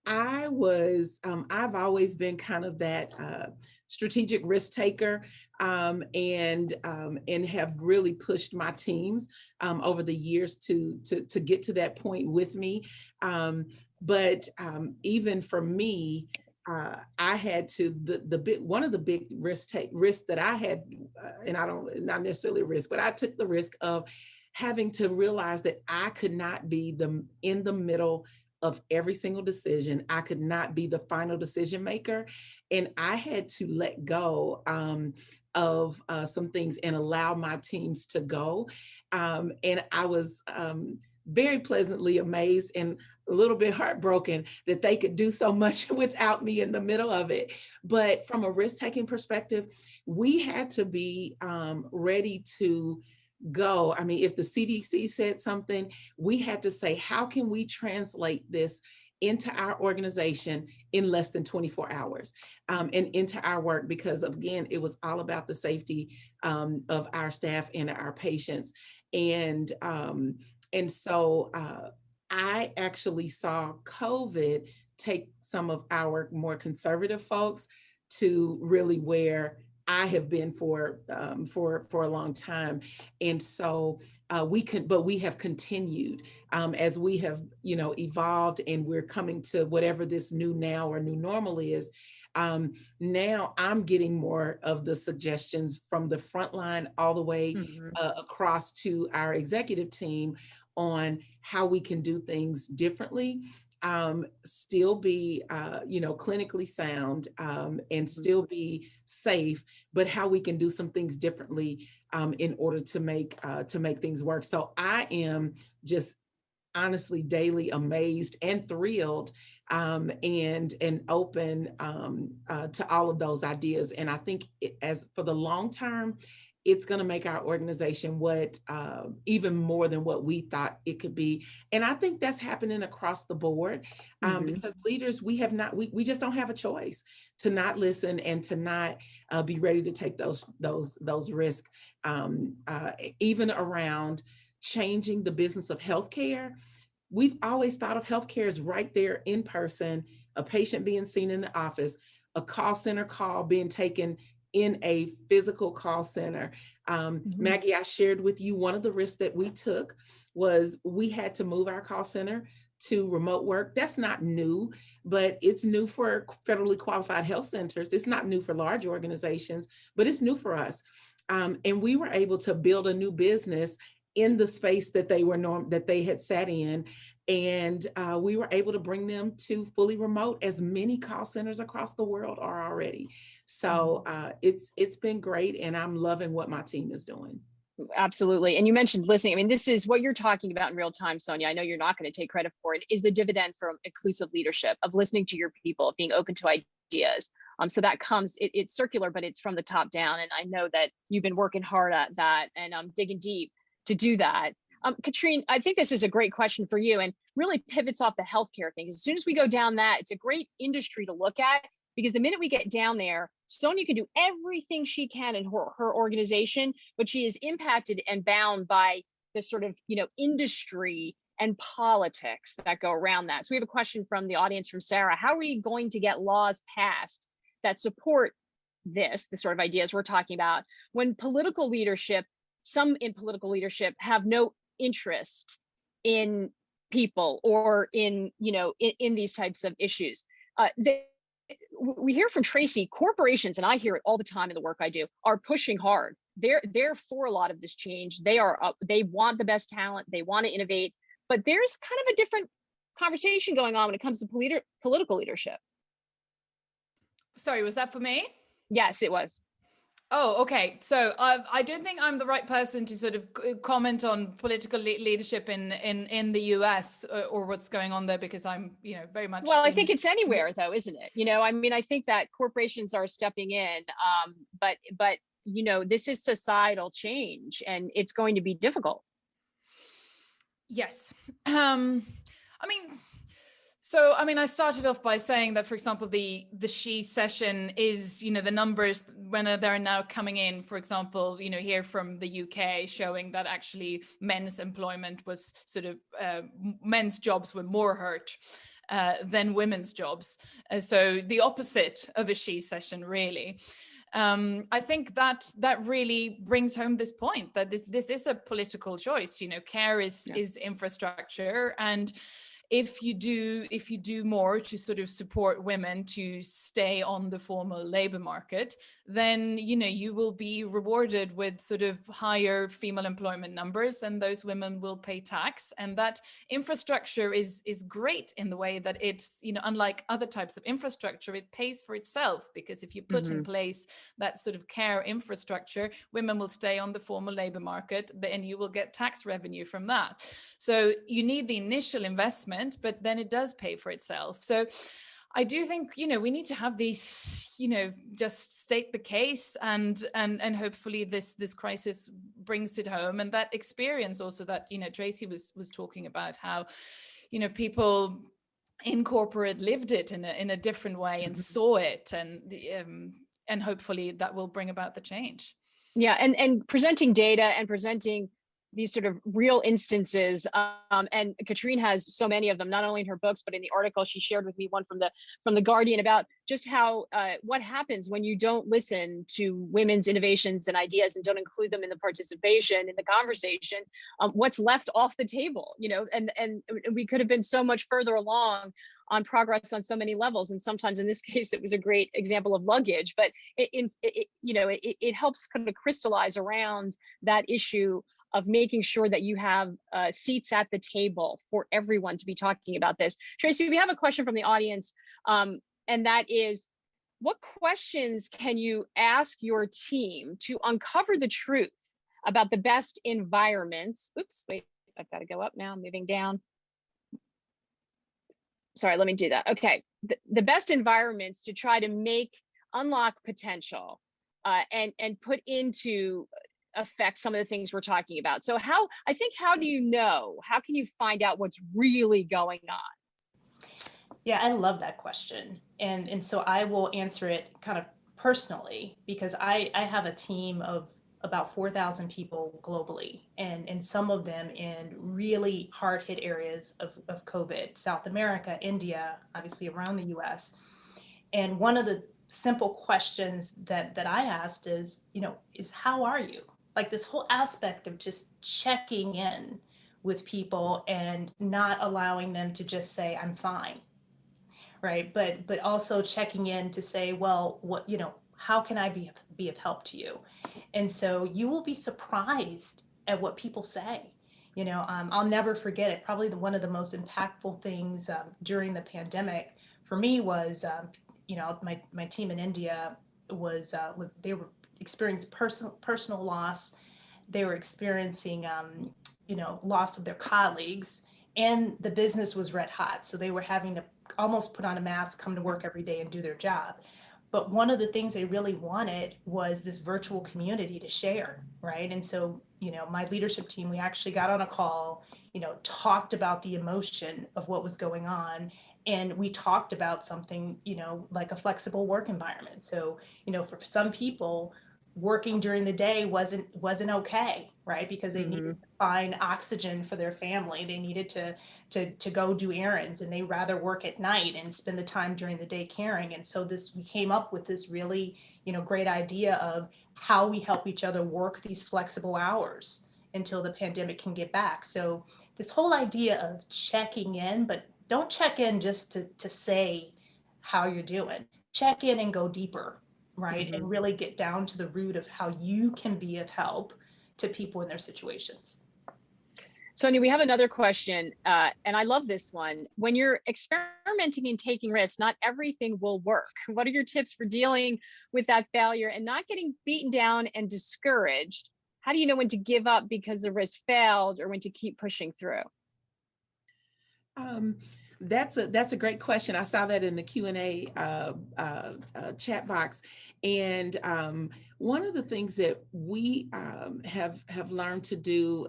Speaker 3: I've always been kind of that strategic risk taker, and have really pushed my teams over the years to get to that point with me. But even for me, I had to one of the big risks that I had, and I don't, not necessarily a risk, but I took the risk of having to realize that I could not be in the middle of every single decision. I could not be the final decision maker. And I had to let go of some things and allow my teams to go. And I was very pleasantly amazed and a little bit heartbroken that they could do so much without me in the middle of it. But from a risk-taking perspective, we had to be ready to go. I mean, if the CDC said something, we had to say, how can we translate this into our organization in less than 24 hours, and into our work? Because again, it was all about the safety of our staff and our patients. And so I actually saw COVID take some of our more conservative folks to really where I have been for a long time. And so we have continued as we have, evolved, and we're coming to whatever this new now or new normal is. Now I'm getting more of the suggestions from the front line all the way across to our executive team on how we can do things differently, still be, clinically sound, and still be safe, but how we can do some things differently in order to make things work. So I am just honestly daily amazed and thrilled, and open to all of those ideas. And I think as for the long term, it's going to make our organization even more than what we thought it could be. And I think that's happening across the board, because leaders, we just don't have a choice to not listen and to not be ready to take those risks, even around changing the business of healthcare. We've always thought of healthcare as right there in person, a patient being seen in the office, a call center call being taken in a physical call center. Maggie, I shared with you one of the risks that we took was we had to move our call center to remote work. That's not new, but it's new for federally qualified health centers. It's not new for large organizations, but it's new for us. And we were able to build a new business in the space that they had sat in. And we were able to bring them to fully remote, as many call centers across the world are already. So it's been great, and I'm loving what my team is doing.
Speaker 2: Absolutely. And you mentioned listening. I mean, this is what you're talking about in real time, Sonja. I know you're not going to take credit for it, is the dividend from inclusive leadership, of listening to your people, of being open to ideas. So that comes, it's circular, but it's from the top down. And I know that you've been working hard at that, and digging deep to do that. Katrine, I think this is a great question for you, and really pivots off the healthcare thing. As soon as we go down that, it's a great industry to look at, because the minute we get down there, Sonja can do everything she can in her organization, but she is impacted and bound by the sort of, industry and politics that go around that. So we have a question from the audience, from Sarah. How are we going to get laws passed that support the sort of ideas we're talking about, when some in political leadership have no interest in people or in these types of issues? We hear from Tracey, corporations, and I hear it all the time in the work I do, are pushing hard. They're for a lot of this change. They want the best talent. They want to innovate, but there's kind of a different conversation going on when it comes to political leadership.
Speaker 4: Sorry, was that for me?
Speaker 2: Yes, it was.
Speaker 4: Oh, okay. So I don't think I'm the right person to sort of comment on political leadership in the US or what's going on there, because I'm, very much.
Speaker 2: Well, I think it's anywhere though, isn't it? I mean, I think that corporations are stepping in, but this is societal change, and it's going to be difficult.
Speaker 4: Yes. I started off by saying that, for example, the She session is, the numbers when they're now coming in, for example, here from the UK, showing that actually men's employment was sort of, men's jobs were more hurt. than women's jobs. So the opposite of a she session, really. I think that really brings home this point that this is a political choice. You know, care is infrastructure, and if you do more to sort of support women to stay on the formal labor market, then you will be rewarded with sort of higher female employment numbers, and those women will pay tax. And that infrastructure is great in the way that it's, unlike other types of infrastructure, it pays for itself, because if you put in place that sort of care infrastructure, women will stay on the formal labor market, and you will get tax revenue from that. So you need the initial investment, but then it does pay for itself. So I do think, we need to have these, just state the case, and hopefully this crisis brings it home. And that experience also that, Tracey was talking about, how, people in corporate lived it in a different way and saw it, and hopefully that will bring about the change.
Speaker 2: Yeah, and presenting data and presenting these sort of real instances, and Katrine has so many of them, not only in her books, but in the article she shared with me, one from the Guardian, about just how what happens when you don't listen to women's innovations and ideas and don't include them in the participation, in the conversation, what's left off the table, and we could have been so much further along on progress on so many levels. And sometimes in this case, it was a great example of luggage, but it helps kind of crystallize around that issue of making sure that you have seats at the table for everyone to be talking about this. Tracey, we have a question from the audience, and that is, what questions can you ask your team to uncover the truth about the best environments? Oops, wait, I've got to go up now, moving down. Sorry, let me do that. Okay, the best environments to try to unlock potential and put into affect some of the things we're talking about. So how do you know? How can you find out what's really going on?
Speaker 5: Yeah, I love that question. And so I will answer it kind of personally, because I have a team of about 4,000 people globally, and some of them in really hard hit areas of COVID, South America, India, obviously around the US. And one of the simple questions that I asked is how are you? Like this whole aspect of just checking in with people and not allowing them to just say, I'm fine, right? But also checking in to say, well, what, how can I be of help to you? And so you will be surprised at what people say. I'll never forget it. Probably one of the most impactful things during the pandemic for me was, my team in India they were experiencing personal loss. They were experiencing, loss of their colleagues, and the business was red hot. So they were having to almost put on a mask, come to work every day and do their job. But one of the things they really wanted was this virtual community to share, right? And so, my leadership team, we actually got on a call, talked about the emotion of what was going on. And we talked about something, like a flexible work environment. So, for some people, working during the day wasn't okay, right? Because they needed to find oxygen for their family. They needed to go do errands, and they rather work at night and spend the time during the day caring. And so we came up with this really, great idea of how we help each other work these flexible hours until the pandemic can get back. So this whole idea of checking in, but don't check in just to say how you're doing. Check in and go deeper, right? And really get down to the root of how you can be of help to people in their situations.
Speaker 2: Sonja, we have another question, and I love this one. When you're experimenting and taking risks, not everything will work. What are your tips for dealing with that failure and not getting beaten down and discouraged? How do you know when to give up because the risk failed, or when to keep pushing through?
Speaker 3: That's a great question. I saw that in the Q&A chat box. And one of the things that we have learned to do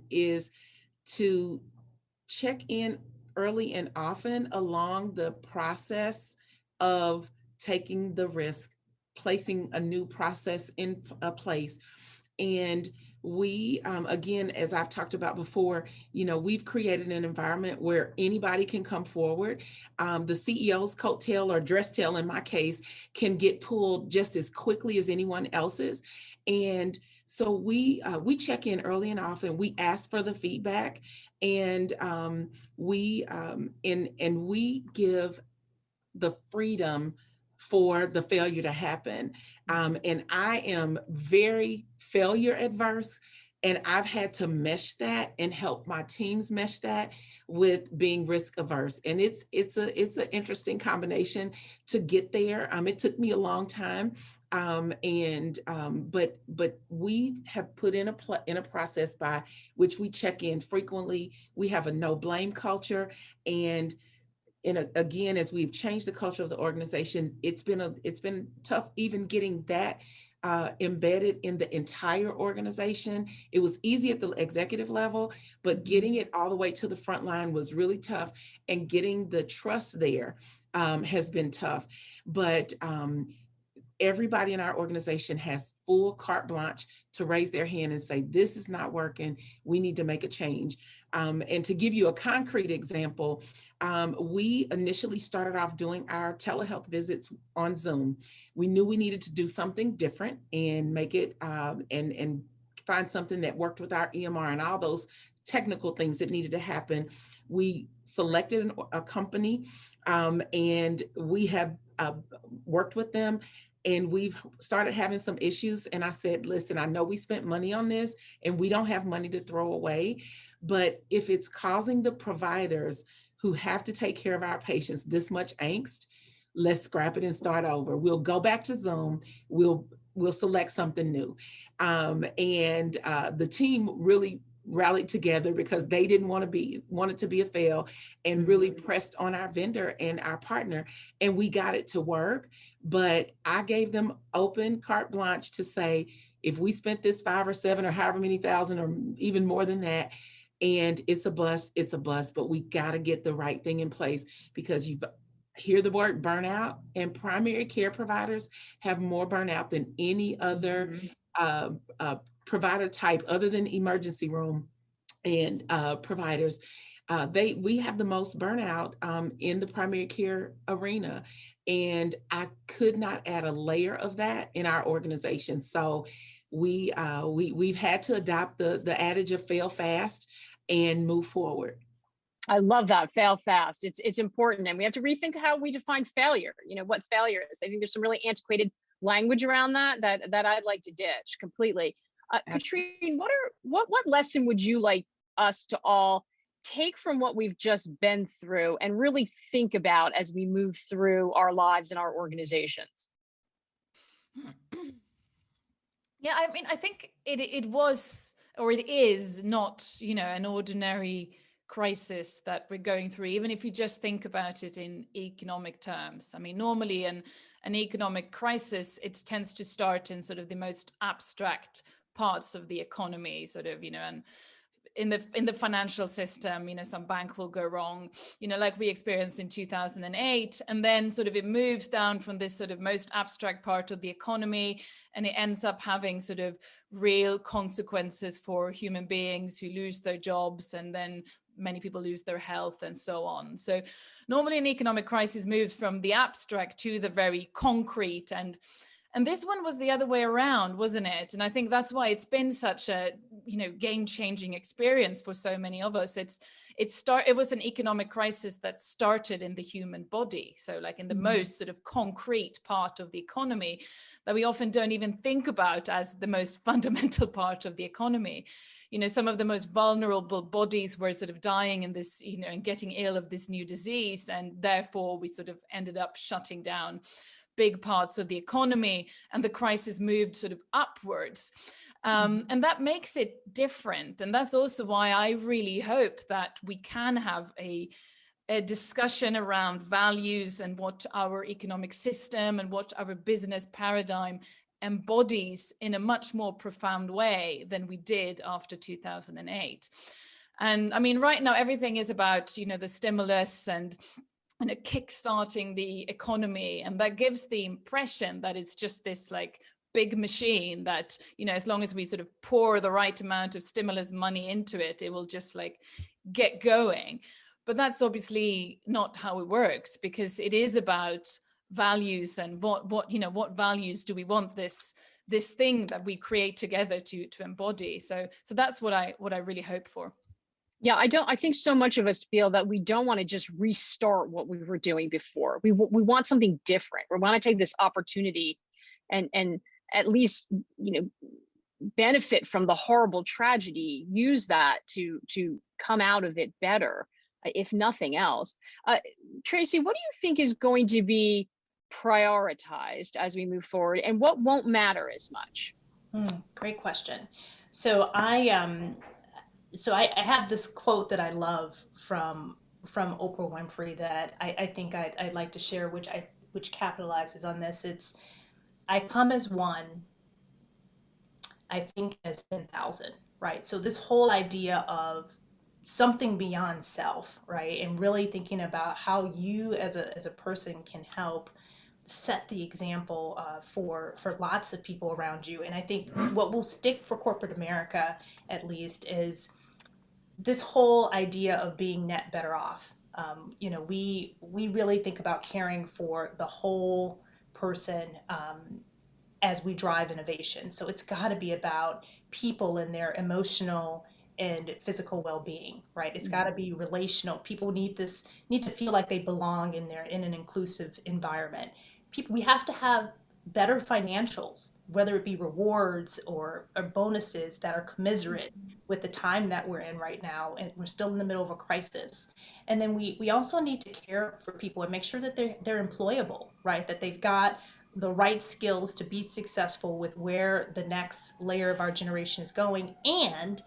Speaker 3: is to check in early and often along the process of taking the risk, placing a new process in place. And we, again, as I've talked about before, we've created an environment where anybody can come forward. The CEO's coattail or dress tail, in my case, can get pulled just as quickly as anyone else's. And so we check in early and often. We ask for the feedback, and we give the freedom for the failure to happen. And I am very failure adverse, and I've had to mesh that and help my teams mesh that with being risk averse. And it's an interesting combination to get there. It took me a long time. But we have put in a process by which we check in frequently. We have a no blame culture, and again, as we've changed the culture of the organization, it's been tough even getting that embedded in the entire organization. It was easy at the executive level, but getting it all the way to the front line was really tough, and getting the trust there has been tough. But everybody in our organization has full carte blanche to raise their hand and say, this is not working, we need to make a change. And to give you a concrete example, we initially started off doing our telehealth visits on Zoom. We knew we needed to do something different and make it and find something that worked with our EMR and all those technical things that needed to happen. We selected a company, and we have worked with them. And we've started having some issues. And I said, listen, I know we spent money on this and we don't have money to throw away. But if it's causing the providers who have to take care of our patients this much angst, let's scrap it and start over. We'll go back to Zoom. We'll select something new. And the team really rallied together because they didn't want it to be a fail, and really pressed on our vendor and our partner, and we got it to work. But I gave them open carte blanche to say, if we spent this 5 or 7 or however many thousand or even more than that, and it's a bust, it's a bust, but we got to get the right thing in place, because you hear the word burnout, and primary care providers have more burnout than any other provider type other than emergency room and providers. We have the most burnout in the primary care arena, and I could not add a layer of that in our organization. So we've had to adopt the adage of fail fast and move forward.
Speaker 2: I love that, fail fast. It's important, and we have to rethink how we define failure. What failure is. I think there's some really antiquated language around that I'd like to ditch completely. Katrine, what lesson would you like us to all take from what we've just been through and really think about as we move through our lives and our organizations?
Speaker 4: Yeah, I mean, I think it was, or it is not, an ordinary crisis that we're going through, even if you just think about it in economic terms. I mean, normally an economic crisis, it tends to start in sort of the most abstract parts of the economy, sort of, and in the financial system, some bank will go wrong, like we experienced in 2008. And then sort of it moves down from this sort of most abstract part of the economy, and it ends up having sort of real consequences for human beings who lose their jobs, and then many people lose their health and so on. So normally an economic crisis moves from the abstract to the very concrete, and this one was the other way around, wasn't it? And I think that's why it's been such a, game-changing experience for so many of us. It was an economic crisis that started in the human body. So like in the most sort of concrete part of the economy that we often don't even think about as the most fundamental part of the economy. Some of the most vulnerable bodies were sort of dying in this, and getting ill of this new disease. And therefore we sort of ended up shutting down big parts of the economy, and the crisis moved sort of upwards. And that makes it different. And that's also why I really hope that we can have a discussion around values and what our economic system and what our business paradigm embodies in a much more profound way than we did after 2008. And I mean, right now, everything is about, the stimulus and kickstarting the economy. And that gives the impression that it's just this like big machine that, as long as we sort of pour the right amount of stimulus money into it, it will just like get going. But that's obviously not how it works, because it is about values and what values do we want this thing that we create together to embody. So that's what I really hope for.
Speaker 2: Yeah, I think so much of us feel that we don't want to just restart what we were doing before. We want something different. We want to take this opportunity and at least, benefit from the horrible tragedy, use that to come out of it better, if nothing else. Tracey, what do you think is going to be prioritized as we move forward, and what won't matter as much?
Speaker 5: Great question. So I have this quote that I love from Oprah Winfrey that I think I'd like to share, which capitalizes on this. It's, I come as one, I think as 10,000, right? So this whole idea of something beyond self, right? And really thinking about how you as a person can help set the example for lots of people around you. And I think what will stick for corporate America, at least, is this whole idea of being net better off. We really think about caring for the whole person as we drive innovation. So it's got to be about people and their emotional and physical well-being, right? It's got to be relational. People need to feel like they belong in an inclusive environment. We have to have better financials, whether it be rewards or bonuses that are commensurate with the time that we're in right now, and we're still in the middle of a crisis. And then we also need to care for people and make sure that they're employable, right? That they've got the right skills to be successful with where the next layer of our generation is going. And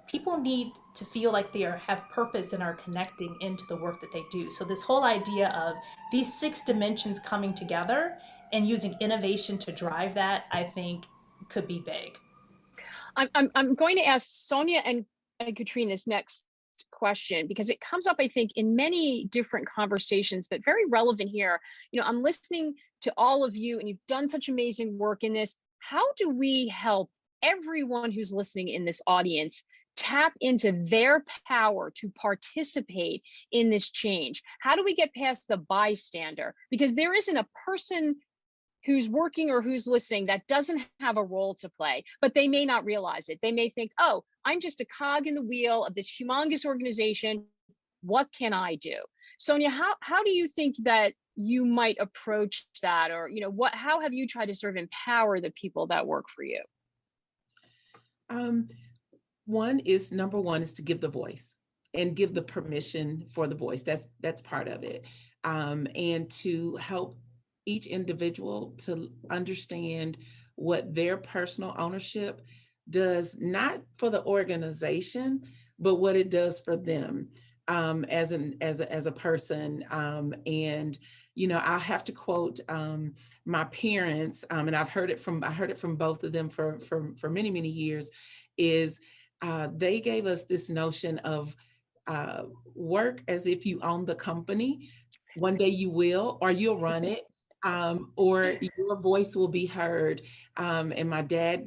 Speaker 5: people need to feel like they have purpose and are connecting into the work that they do. So this whole idea of these 6 dimensions coming together and using innovation to drive that, I think could be big.
Speaker 2: I'm going to ask Sonja and Katrine this next question, because it comes up, I think, in many different conversations, but very relevant here. I'm listening to all of you, and you've done such amazing work in this. How do we help everyone who's listening in this audience tap into their power to participate in this change? How do we get past the bystander? Because there isn't a person who's working or who's listening that doesn't have a role to play, but they may not realize it. They may think, oh, I'm just a cog in the wheel of this humongous organization. What can I do? Sonja, how do you think that you might approach that? Or, how have you tried to sort of empower the people that work for you?
Speaker 3: Number one is to give the voice and give the permission for the voice. That's part of it. And to help each individual to understand what their personal ownership does, not for the organization, but what it does for them as a person. And I'll have to quote my parents, and I heard it from both of them for many, many years, is they gave us this notion of work as if you own the company. One day you will, or you'll run it. Or your voice will be heard. And my dad,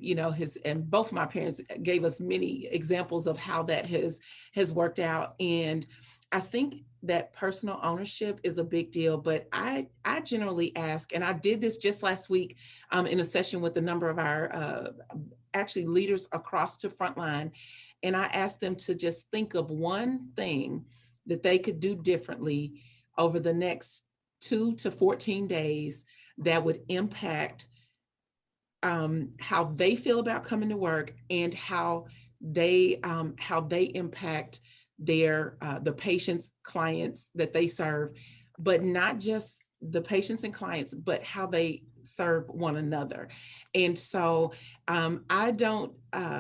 Speaker 3: and both my parents gave us many examples of how that has worked out. And I think that personal ownership is a big deal, but I generally ask, and I did this just last week in a session with a number of our actually leaders across the frontline. And I asked them to just think of one thing that they could do differently over the next 2 to 14 days that would impact how they feel about coming to work and how they impact the patients, clients that they serve, but not just the patients and clients, but how they serve one another. And so I don't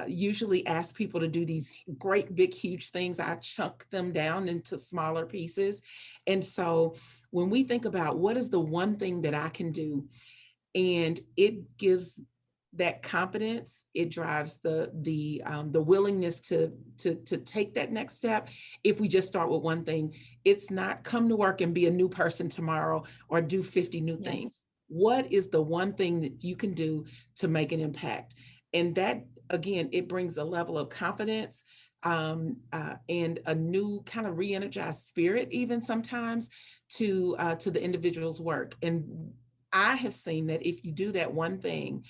Speaker 3: usually ask people to do these great, big, huge things. I chunk them down into smaller pieces. And so when we think about what is the one thing that I can do, and it gives that confidence, it drives the willingness to take that next step. If we just start with one thing, it's not come to work and be a new person tomorrow or do 50 new things. what is the one thing that you can do to make an impact? And that, again, it brings a level of confidence and a new kind of re-energized spirit, even sometimes, to the individual's work. And I have seen that if you do that one thing,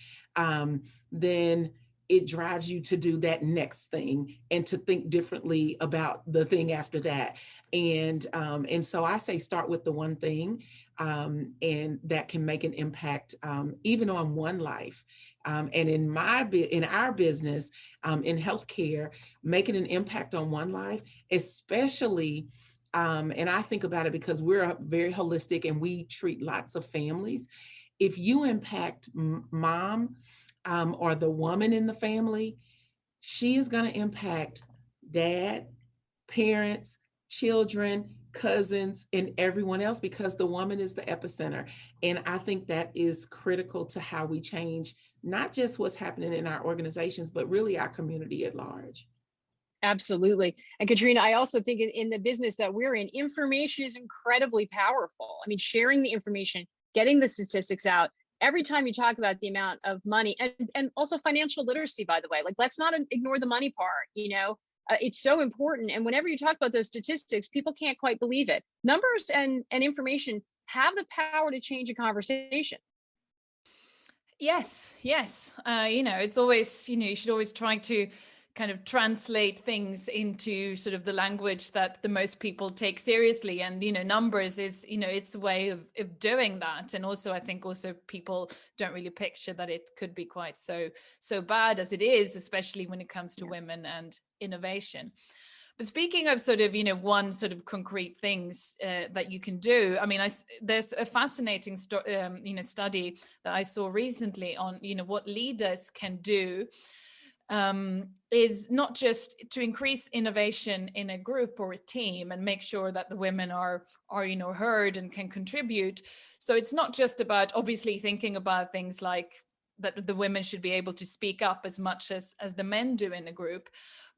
Speaker 3: then it drives you to do that next thing and to think differently about the thing after that. And so I say start with the one thing, and that can make an impact even on one life. And in our business, in healthcare, making an impact on one life, especially, and I think about it because we're very holistic and we treat lots of families. If you impact mom, or the woman in the family, she is going to impact dad, parents, children, cousins, and everyone else, because the woman is the epicenter. And I think that is critical to how we change not just what's happening in our organizations, but really our community at large.
Speaker 2: Absolutely. And Katrine, I also think in the business that we're in, information is incredibly powerful. I mean, sharing the information, getting the statistics out. Every time you talk about the amount of money and also financial literacy, by the way, like, let's not ignore the money part, it's so important. And whenever you talk about those statistics, people can't quite believe it. Numbers and information have the power to change a conversation.
Speaker 4: Yes. It's always, you should always try to kind of translate things into sort of the language that the most people take seriously. And, numbers is, it's a way of doing that. And also, I think also people don't really picture that it could be quite so bad as it is, especially when it comes to women and innovation. But speaking of sort of, one sort of concrete things that you can do, I mean, there's a fascinating study that I saw recently on, what leaders can do, is not just to increase innovation in a group or a team and make sure that the women are heard and can contribute. So it's not just about obviously thinking about things like that the women should be able to speak up as much as the men do in a group,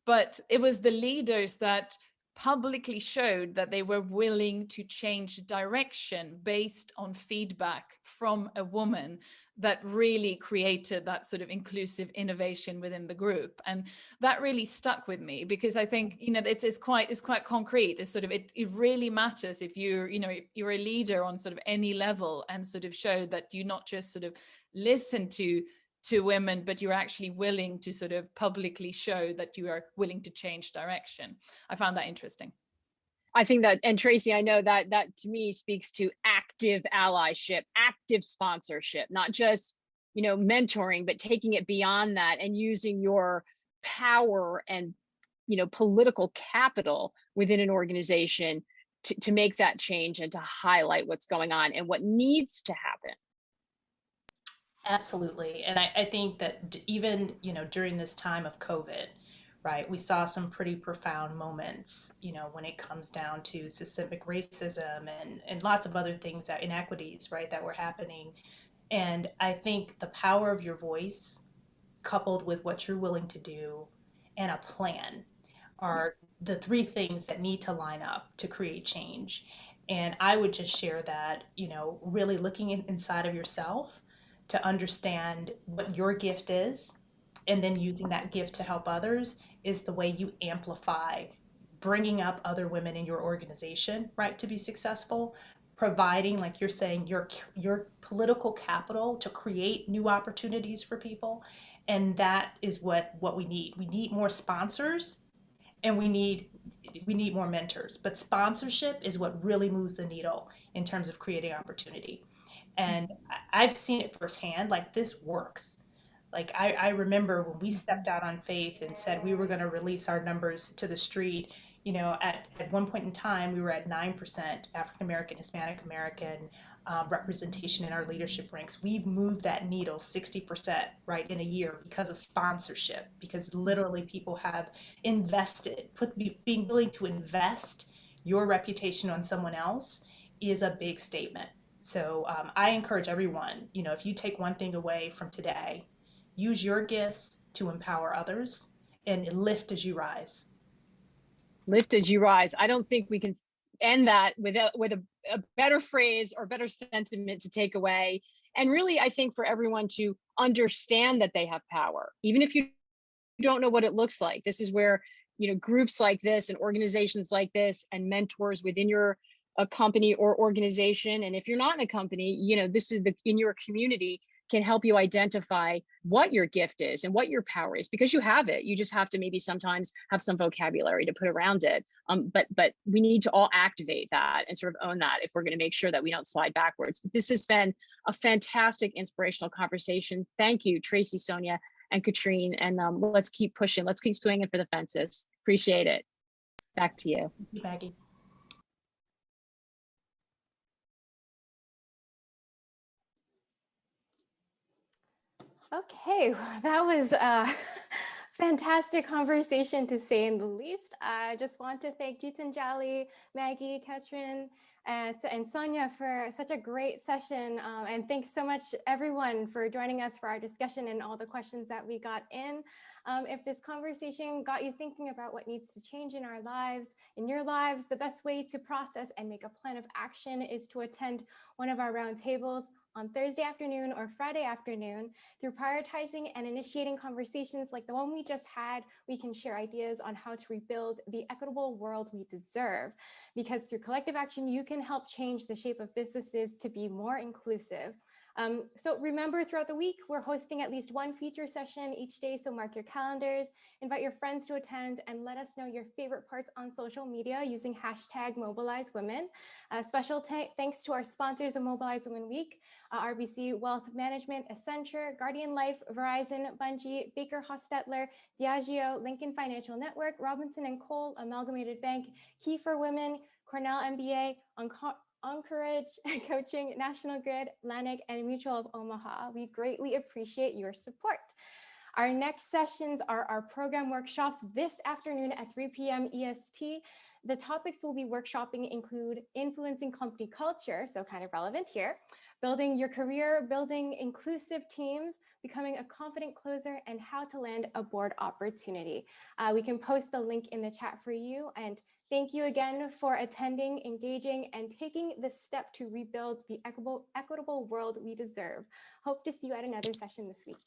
Speaker 4: but it was the leaders that publicly showed that they were willing to change direction based on feedback from a woman that really created that sort of inclusive innovation within the group. And that really stuck with me, because I think, it's quite concrete. It's sort of, it really matters if you're a leader on sort of any level, and sort of show that you not just sort of listen to women, but you're actually willing to sort of publicly show that you are willing to change direction. I found that interesting.
Speaker 2: I think that, and Tracey, I know that to me speaks to active allyship, active sponsorship, not just, mentoring, but taking it beyond that and using your power and, political capital within an organization to make that change and to highlight what's going on and what needs to happen.
Speaker 5: Absolutely. And I think that even, during this time of COVID, right, we saw some pretty profound moments, when it comes down to systemic racism and lots of other things, that inequities, right, that were happening. And I think the power of your voice, coupled with what you're willing to do and a plan, are the three things that need to line up to create change. And I would just share that, really looking inside of yourself to understand what your gift is, and then using that gift to help others is the way you amplify bringing up other women in your organization, right, to be successful, providing, like you're saying, your political capital to create new opportunities for people. And that is what we need. We need more sponsors, and we need more mentors. But sponsorship is what really moves the needle in terms of creating opportunity. And I've seen it firsthand, like, this works. Like, I remember when we stepped out on faith and said we were going to release our numbers to the street, at one point in time, we were at 9% African American, Hispanic American representation in our leadership ranks. We've moved that needle 60%, right, in a year because of sponsorship, because literally people have invested, being willing to invest your reputation on someone else is a big statement. So I encourage everyone, if you take one thing away from today, use your gifts to empower others and lift as you rise.
Speaker 2: Lift as you rise. I don't think we can end that with a better phrase or better sentiment to take away. And really, I think for everyone to understand that they have power, even if you don't know what it looks like. This is where, groups like this and organizations like this and mentors within your a company or organization. And if you're not in a company, this is in your community can help you identify what your gift is and what your power is, because you have it. You just have to maybe sometimes have some vocabulary to put around it. But we need to all activate that and sort of own that if we're going to make sure that we don't slide backwards. But this has been a fantastic, inspirational conversation. Thank you, Tracey, Sonja, and Katrine. And let's keep pushing. Let's keep swinging for the fences. Appreciate it. Back to you.
Speaker 5: Thank you, Maggie.
Speaker 1: Okay, well, that was a fantastic conversation, to say in the least. I just want to thank Jitanjali, Maggie, Katrine, and Sonja for such a great session. And thanks so much, everyone, for joining us for our discussion and all the questions that we got in. If this conversation got you thinking about what needs to change in our lives, in your lives, the best way to process and make a plan of action is to attend one of our roundtables on Thursday afternoon or Friday afternoon. Through prioritizing and initiating conversations like the one we just had, we can share ideas on how to rebuild the equitable world we deserve. Because through collective action, you can help change the shape of businesses to be more inclusive. So remember, throughout the week, we're hosting at least one feature session each day, so mark your calendars, invite your friends to attend, and let us know your favorite parts on social media using hashtag #MobilizeWomen. Special thanks to our sponsors of Mobilize Women Week, RBC Wealth Management, Accenture, Guardian Life, Verizon, Bunge, BakerHostetler, Diageo, Lincoln Financial Network, Robinson+Cole, Amalgamated Bank, Key for Women, Cornell MBA, Encourage Coaching, National Grid, Lannick, and Mutual of Omaha. We greatly appreciate your support. Our next sessions are our program workshops this afternoon at 3 p.m. EST. The topics we'll be workshopping include influencing company culture, so kind of relevant here, building your career, building inclusive teams, becoming a confident closer, and how to land a board opportunity. We can post the link in the chat for you. And thank you again for attending, engaging, and taking the step to rebuild the equitable world we deserve. Hope to see you at another session this week.